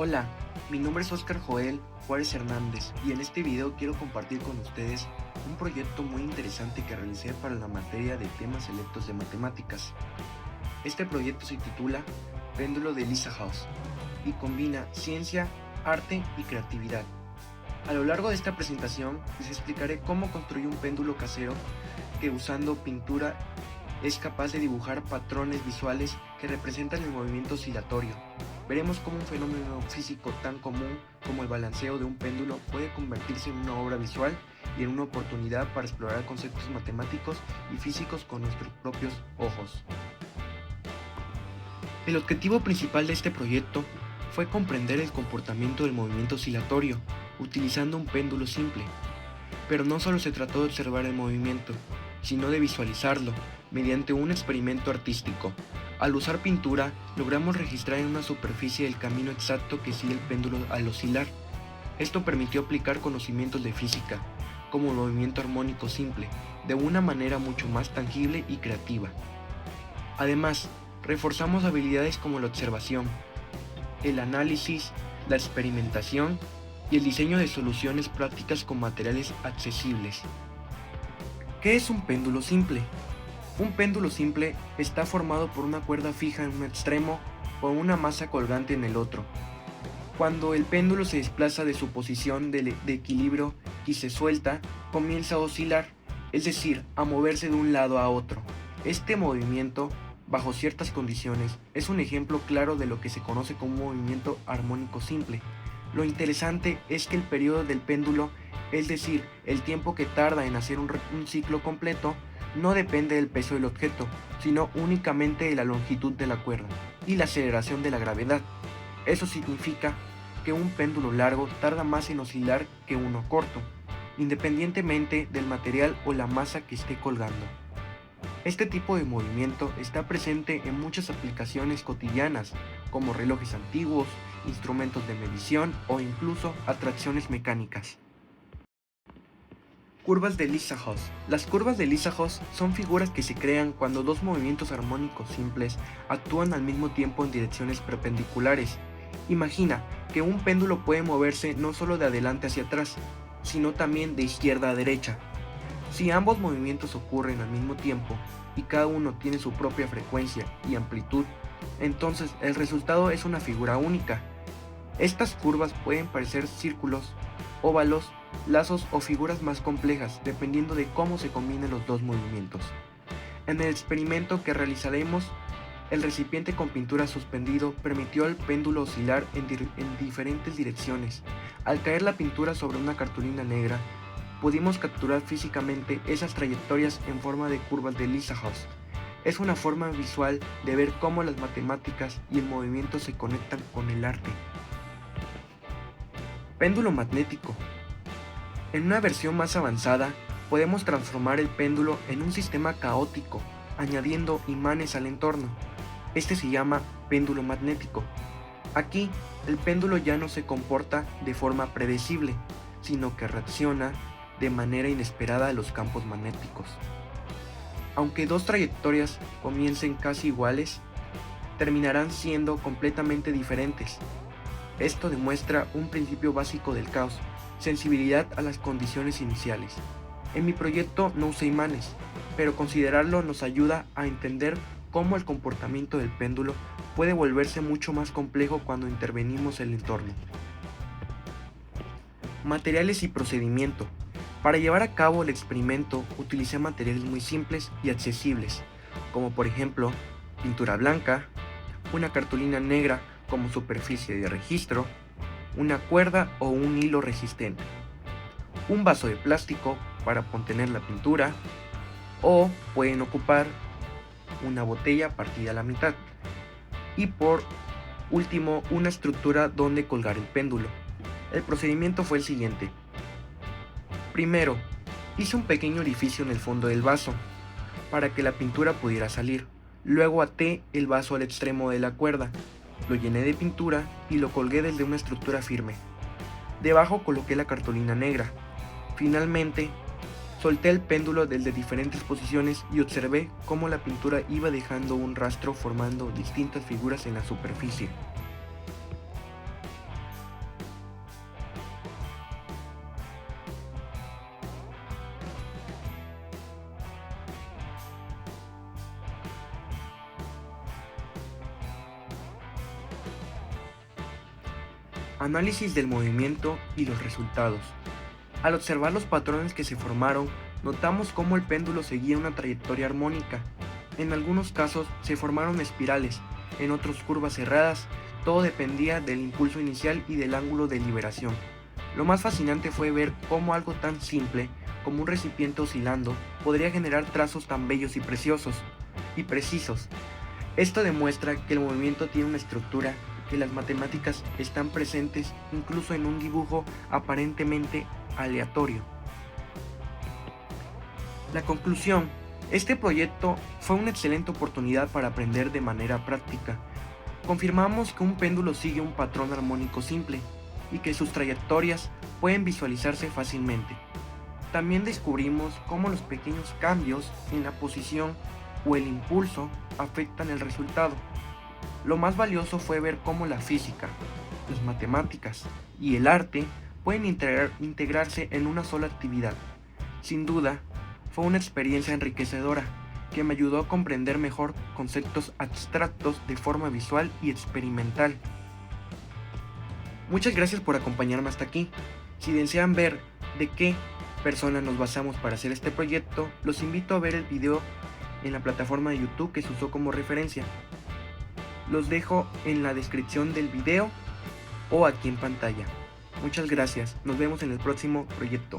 Hola, mi nombre es Óscar Joel Juárez Hernández y en este video quiero compartir con ustedes un proyecto muy interesante que realicé para la materia de temas selectos de matemáticas. Este proyecto se titula Péndulo de Lissajous y combina ciencia, arte y creatividad. A lo largo de esta presentación les explicaré cómo construir un péndulo casero que usando pintura es capaz de dibujar patrones visuales que representan el movimiento oscilatorio. Veremos cómo un fenómeno físico tan común como el balanceo de un péndulo puede convertirse en una obra visual y en una oportunidad para explorar conceptos matemáticos y físicos con nuestros propios ojos. El objetivo principal de este proyecto fue comprender el comportamiento del movimiento oscilatorio utilizando un péndulo simple. Pero no solo se trató de observar el movimiento, sino de visualizarlo mediante un experimento artístico. Al usar pintura, logramos registrar en una superficie el camino exacto que sigue el péndulo al oscilar. Esto permitió aplicar conocimientos de física, como el movimiento armónico simple, de una manera mucho más tangible y creativa. Además, reforzamos habilidades como la observación, el análisis, la experimentación y el diseño de soluciones prácticas con materiales accesibles. ¿Qué es un péndulo simple? Un péndulo simple está formado por una cuerda fija en un extremo o una masa colgante en el otro. Cuando el péndulo se desplaza de su posición de equilibrio y se suelta, comienza a oscilar, es decir, a moverse de un lado a otro. Este movimiento, bajo ciertas condiciones, es un ejemplo claro de lo que se conoce como un movimiento armónico simple. Lo interesante es que el periodo del péndulo, es decir, el tiempo que tarda en hacer un ciclo completo, no depende del peso del objeto, sino únicamente de la longitud de la cuerda y la aceleración de la gravedad. Eso significa que un péndulo largo tarda más en oscilar que uno corto, independientemente del material o la masa que esté colgando. Este tipo de movimiento está presente en muchas aplicaciones cotidianas, como relojes antiguos, instrumentos de medición o incluso atracciones mecánicas. Curvas de Lissajous. Las curvas de Lissajous son figuras que se crean cuando dos movimientos armónicos simples actúan al mismo tiempo en direcciones perpendiculares. Imagina que un péndulo puede moverse no solo de adelante hacia atrás, sino también de izquierda a derecha. Si ambos movimientos ocurren al mismo tiempo y cada uno tiene su propia frecuencia y amplitud, entonces el resultado es una figura única. Estas curvas pueden parecer círculos, óvalos, lazos o figuras más complejas dependiendo de cómo se combinen los dos movimientos. En el experimento que realizaremos, el recipiente con pintura suspendido permitió al péndulo oscilar en diferentes direcciones. Al caer la pintura sobre una cartulina negra, pudimos capturar físicamente esas trayectorias en forma de curvas de Lissajous. Es una forma visual de ver cómo las matemáticas y el movimiento se conectan con el arte. Péndulo magnético. En una versión más avanzada, podemos transformar el péndulo en un sistema caótico, añadiendo imanes al entorno. Este se llama péndulo magnético. Aquí, el péndulo ya no se comporta de forma predecible, sino que reacciona de manera inesperada a los campos magnéticos. Aunque dos trayectorias comiencen casi iguales, terminarán siendo completamente diferentes. Esto demuestra un principio básico del caos: sensibilidad a las condiciones iniciales. En mi proyecto no usé imanes, pero considerarlo nos ayuda a entender cómo el comportamiento del péndulo puede volverse mucho más complejo cuando intervenimos el entorno. Materiales y procedimiento. Para llevar a cabo el experimento utilicé materiales muy simples y accesibles, como por ejemplo pintura blanca, una cartulina negra como superficie de registro, una cuerda o un hilo resistente, un vaso de plástico para contener la pintura, o pueden ocupar una botella partida a la mitad, y por último una estructura donde colgar el péndulo. El procedimiento fue el siguiente. Primero, hice un pequeño orificio en el fondo del vaso para que la pintura pudiera salir. Luego até el vaso al extremo de la cuerda, lo llené de pintura y lo colgué desde una estructura firme. Debajo coloqué la cartulina negra. Finalmente, solté el péndulo desde diferentes posiciones y observé cómo la pintura iba dejando un rastro formando distintas figuras en la superficie. Análisis del movimiento y los resultados. Al observar los patrones que se formaron, notamos cómo el péndulo seguía una trayectoria armónica. En algunos casos se formaron espirales, en otros curvas cerradas. Todo dependía del impulso inicial y del ángulo de liberación. Lo más fascinante fue ver cómo algo tan simple como un recipiente oscilando podría generar trazos tan bellos y precisos. Esto demuestra que el movimiento tiene una estructura, que las matemáticas están presentes incluso en un dibujo aparentemente aleatorio. La conclusión: este proyecto fue una excelente oportunidad para aprender de manera práctica. Confirmamos que un péndulo sigue un patrón armónico simple y que sus trayectorias pueden visualizarse fácilmente. También descubrimos cómo los pequeños cambios en la posición o el impulso afectan el resultado. Lo más valioso fue ver cómo la física, las matemáticas y el arte pueden integrarse en una sola actividad. Sin duda, fue una experiencia enriquecedora que me ayudó a comprender mejor conceptos abstractos de forma visual y experimental. Muchas gracias por acompañarme hasta aquí. Si desean ver de qué personas nos basamos para hacer este proyecto, los invito a ver el video en la plataforma de YouTube que se usó como referencia. Los dejo en la descripción del video o aquí en pantalla. Muchas gracias, nos vemos en el próximo proyecto.